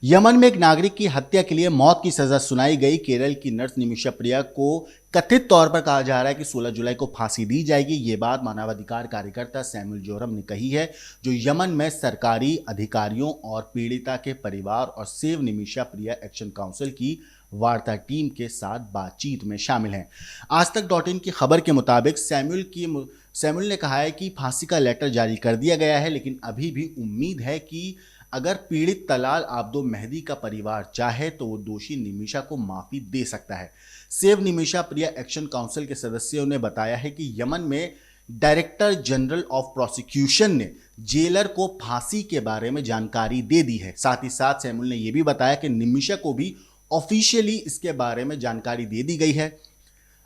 Yemen में एक नागरिक की हत्या के लिए मौत की सजा सुनाई गई। केरल की नर्स निमिषा प्रिया को कथित तौर पर कहा जा रहा है कि 16 जुलाई को फांसी दी जाएगी। ये बात मानवाधिकार कार्यकर्ता सैमुअल जोरम ने कही है, जो यमन में सरकारी अधिकारियों और पीड़िता के परिवार और सेव निमिषा प्रिया एक्शन काउंसिल की वार्ता टीम के साथ बातचीत में शामिल हैं। आज तक .in की खबर के मुताबिक सैमुअल ने कहा है कि फांसी का लेटर जारी कर दिया गया है, लेकिन अभी भी उम्मीद है कि अगर पीड़ित तलाल आब्दो मेहदी का परिवार चाहे तो वो दोषी निमिषा को माफी दे सकता है। सेव निमिषा प्रिया एक्शन काउंसिल के सदस्यों ने बताया है कि यमन में डायरेक्टर जनरल ऑफ प्रोसिक्यूशन ने जेलर को फांसी के बारे में जानकारी दे दी है। साथ ही साथ सैमुअल ने यह भी बताया कि निमिषा को भी ऑफिशियली इसके बारे में जानकारी दे दी गई है।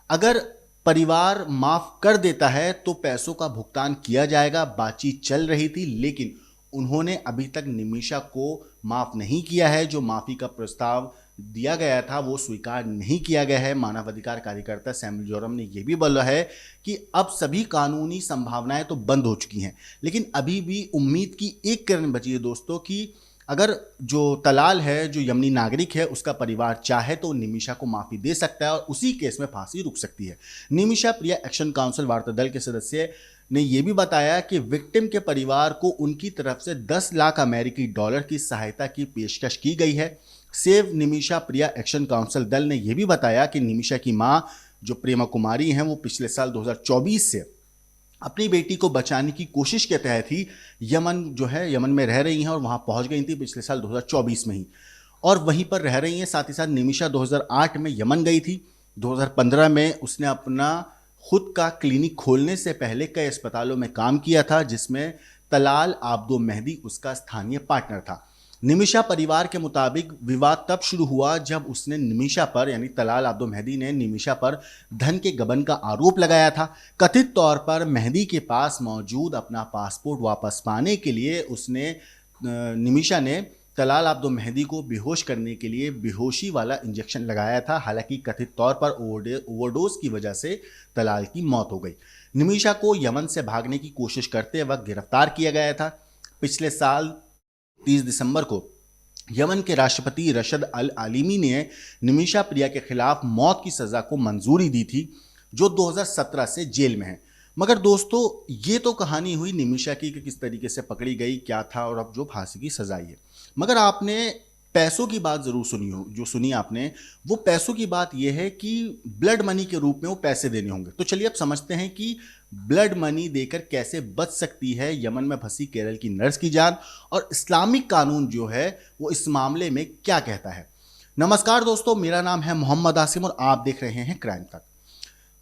अगर परिवार माफ कर देता है तो पैसों का भुगतान किया जाएगा। बातचीत चल रही थी, लेकिन उन्होंने अभी तक निमिषा को माफ नहीं किया है। जो माफी का प्रस्ताव दिया गया था वो स्वीकार नहीं किया गया है। मानवाधिकार कार्यकर्ता सैमुअल जोरम ने यह भी बोला है कि अब सभी कानूनी संभावनाएं तो बंद हो चुकी हैं, लेकिन अभी भी उम्मीद की एक किरण बची है दोस्तों कि अगर जो तलाल है, जो यमनी नागरिक है, उसका परिवार चाहे तो निमिषा को माफी दे सकता है और उसी केस में फांसी रुक सकती है। निमिषा प्रिया एक्शन काउंसिल वार्ता दल के सदस्य ने यह भी बताया कि विक्टिम के परिवार को उनकी तरफ से 10 लाख अमेरिकी डॉलर की सहायता की पेशकश की गई है। सेव निमिषा प्रिया एक्शन काउंसिल दल ने यह भी बताया कि निमिषा की मां जो प्रेमा कुमारी हैं, वो पिछले साल 2024 से अपनी बेटी को बचाने की कोशिश के तहत ही यमन में रह रही हैं और वहां पहुंच गई थी पिछले साल 2024 में ही, और वहीं पर रह रही हैं। साथ ही साथ निमिषा 2008 में यमन गई थी। 2015 में उसने अपना खुद का क्लिनिक खोलने से पहले कई अस्पतालों में काम किया था, जिसमें तलाल आब्दो मेहदी उसका स्थानीय पार्टनर था। निमिषा परिवार के मुताबिक विवाद तब शुरू हुआ जब उसने निमिषा पर, यानी तलाल आब्दो मेहदी ने निमिषा पर धन के गबन का आरोप लगाया था। कथित तौर पर मेहदी के पास मौजूद अपना पासपोर्ट वापस पाने के लिए निमिषा ने तलाल आब्दो मेहदी को बेहोश करने के लिए बेहोशी वाला इंजेक्शन लगाया था। हालांकि कथित तौर पर ओवरडोज की वजह से तलाल की मौत हो गई। निमिषा को यमन से भागने की कोशिश करते वक्त गिरफ्तार किया गया था। पिछले साल 30 दिसंबर को यमन के राष्ट्रपति रशद अल आलिमी ने निमिषा प्रिया के खिलाफ मौत की सजा को मंजूरी दी थी, जो 2017 से जेल में है। मगर दोस्तों, ये तो कहानी हुई निमिषा की कि किस तरीके से पकड़ी गई, क्या था, और अब जो फांसी की सजाई है। मगर आपने पैसों की बात जरूर सुनी हो, जो सुनी आपने वो पैसों की बात यह है कि ब्लड मनी के रूप में वो पैसे देने होंगे। तो चलिए अब समझते हैं कि ब्लड मनी देकर कैसे बच सकती है यमन में फंसी केरल की नर्स की जान, और इस्लामिक कानून जो है वो इस मामले में क्या कहता है। नमस्कार दोस्तों, मेरा नाम है मोहम्मद आसिम और आप देख रहे हैं क्राइम तक।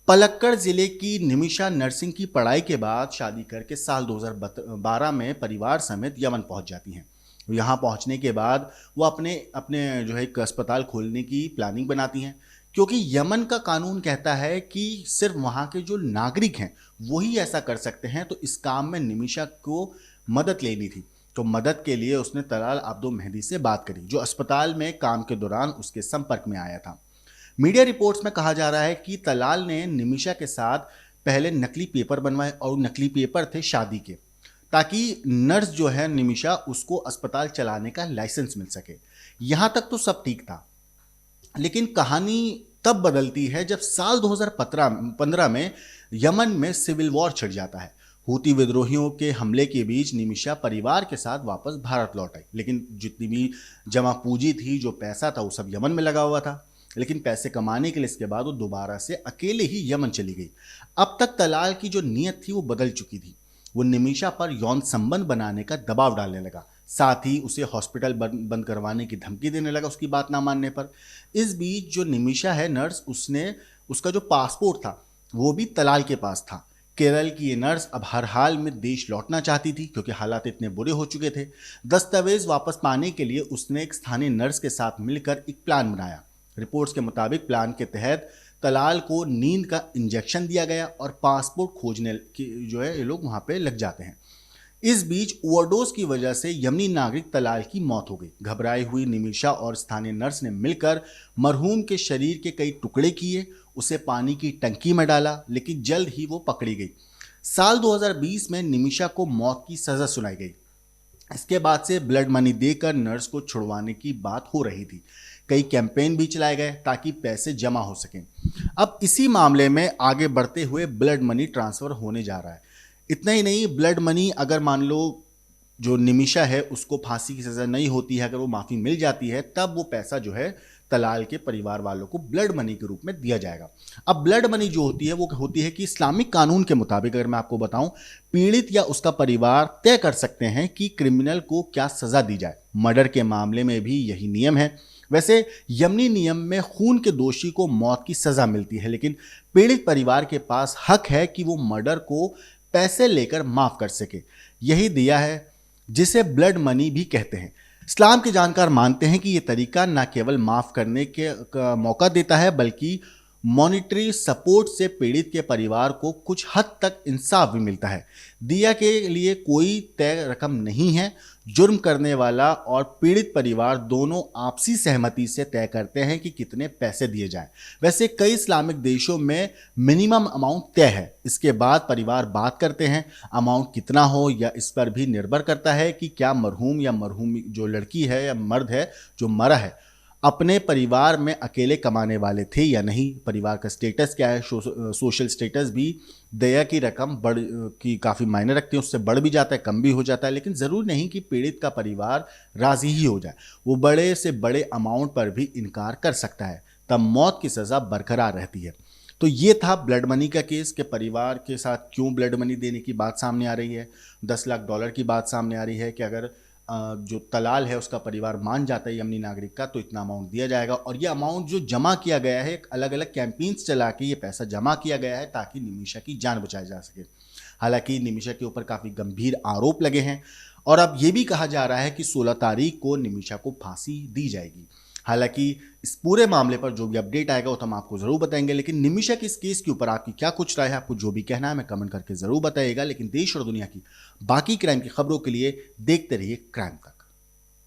पलक्कड़ जिले की निमिषा नर्सिंग की पढ़ाई के बाद शादी करके साल 2012 में परिवार समेत यमन पहुंच जाती हैं। यहाँ पहुंचने के बाद वो अपने अपने जो है एक अस्पताल खोलने की प्लानिंग बनाती हैं, क्योंकि यमन का कानून कहता है कि सिर्फ वहाँ के जो नागरिक हैं वही ऐसा कर सकते हैं। तो इस काम में निमिषा को मदद लेनी थी, तो मदद के लिए उसने तलाल आब्दो मेहदी से बात करी, जो अस्पताल में काम के दौरान उसके संपर्क में आया था। मीडिया रिपोर्ट्स में कहा जा रहा है कि तलाल ने निमिषा के साथ पहले नकली पेपर बनवाए, और नकली पेपर थे शादी के, ताकि नर्स जो है निमिषा, उसको अस्पताल चलाने का लाइसेंस मिल सके। यहां तक तो सब ठीक था, लेकिन कहानी तब बदलती है जब साल 2015 में यमन में सिविल वॉर छिड़ जाता है। हूती विद्रोहियों के हमले के बीच निमिषा परिवार के साथ वापस भारत लौट आई, लेकिन जितनी भी जमा पूंजी थी, जो पैसा था, वो सब यमन में लगा हुआ था। लेकिन पैसे कमाने के लिए इसके बाद वो दोबारा से अकेले ही यमन चली गई। अब तक तलाल की जो नीयत थी वो बदल चुकी थी। वो निमिषा पर यौन संबंध बनाने का दबाव डालने लगा, साथ ही उसे हॉस्पिटल बंद करवाने की धमकी देने लगा उसकी बात ना मानने पर। इस बीच जो निमिषा है नर्स, उसका जो पासपोर्ट था वो भी तलाल के पास था। केरल की ये नर्स अब हर हाल में देश लौटना चाहती थी, क्योंकि हालात इतने बुरे हो चुके थे। दस्तावेज वापस पाने के लिए उसने एक स्थानीय नर्स के साथ मिलकर एक प्लान बनाया। रिपोर्ट्स के मुताबिक प्लान के तहत तलाल को नींद का इंजेक्शन दिया गया और पासपोर्ट खोजने की जो है ये लोग वहां पे लग जाते हैं। इस बीच ओवरडोज की वजह से यमनी नागरिक तलाल की मौत हो गई। घबराई हुई निमिषा और स्थानीय नर्स ने मिलकर मरहूम के शरीर के कई टुकड़े किए, उसे पानी की टंकी में डाला, लेकिन जल्द ही वो पकड़ी गई। साल 2020 में निमिषा को मौत की सजा सुनाई गई। इसके बाद से ब्लड मनी देकर नर्स को छुड़वाने की बात हो रही थी। कई कैंपेन भी चलाए गए ताकि पैसे जमा हो सकें। अब इसी मामले में आगे बढ़ते हुए ब्लड मनी ट्रांसफर होने जा रहा है। इतना ही नहीं, ब्लड मनी अगर मान लो जो निमिषा है उसको फांसी की सजा नहीं होती है, अगर वो माफी मिल जाती है, तब वो पैसा जो है तलाल के परिवार वालों को ब्लड मनी के रूप में दिया जाएगा। अब ब्लड मनी जो होती है वो होती है कि इस्लामिक कानून के मुताबिक अगर मैं आपको बताऊं, पीड़ित या उसका परिवार तय कर सकते हैं कि क्रिमिनल को क्या सजा दी जाए। मर्डर के मामले में भी यही नियम है। वैसे यमनी नियम में खून के दोषी को मौत की सजा मिलती है, लेकिन पीड़ित परिवार के पास हक है कि वो मर्डर को पैसे लेकर माफ कर सके। यही दिया है जिसे ब्लड मनी भी कहते हैं। इस्लाम के जानकार मानते हैं कि यह तरीका न केवल माफ करने का मौका देता है, बल्कि मॉनिटरी सपोर्ट से पीड़ित के परिवार को कुछ हद तक इंसाफ भी मिलता है। दिया के लिए कोई तय रकम नहीं है। जुर्म करने वाला और पीड़ित परिवार दोनों आपसी सहमति से तय करते हैं कि कितने पैसे दिए जाएं। वैसे कई इस्लामिक देशों में मिनिमम अमाउंट तय है, इसके बाद परिवार बात करते हैं। अमाउंट कितना हो या इस पर भी निर्भर करता है कि क्या मरहूम या मरहूम जो लड़की है या मर्द है जो मरा है अपने परिवार में अकेले कमाने वाले थे या नहीं, परिवार का स्टेटस क्या है, सोशल स्टेटस भी दया की रकम की काफ़ी मायने रखती है। उससे बढ़ भी जाता है, कम भी हो जाता है, लेकिन ज़रूर नहीं कि पीड़ित का परिवार राज़ी ही हो जाए। वो बड़े से बड़े अमाउंट पर भी इनकार कर सकता है, तब मौत की सज़ा बरकरार रहती है। तो ये था ब्लड मनी का केस कि परिवार के साथ क्यों ब्लड मनी देने की बात सामने आ रही है। $10 लाख की बात सामने आ रही है कि अगर जो तलाल है उसका परिवार मान जाता है यमनी नागरिक का, तो इतना अमाउंट दिया जाएगा। और ये अमाउंट जो जमा किया गया है, अलग अलग कैंपेन्स चला के ये पैसा जमा किया गया है ताकि निमिषा की जान बचाई जा सके। हालांकि निमिषा के ऊपर काफ़ी गंभीर आरोप लगे हैं और अब ये भी कहा जा रहा है कि 16 तारीख को निमिषा को फांसी दी जाएगी। हालांकि इस पूरे मामले पर जो भी अपडेट आएगा वो तो हम आपको जरूर बताएंगे, लेकिन निमिषा के इस केस के ऊपर आपकी क्या कुछ राय है, आपको जो भी कहना है मैं कमेंट करके जरूर बताइएगा। लेकिन देश और दुनिया की बाकी क्राइम की खबरों के लिए देखते रहिए क्राइम का।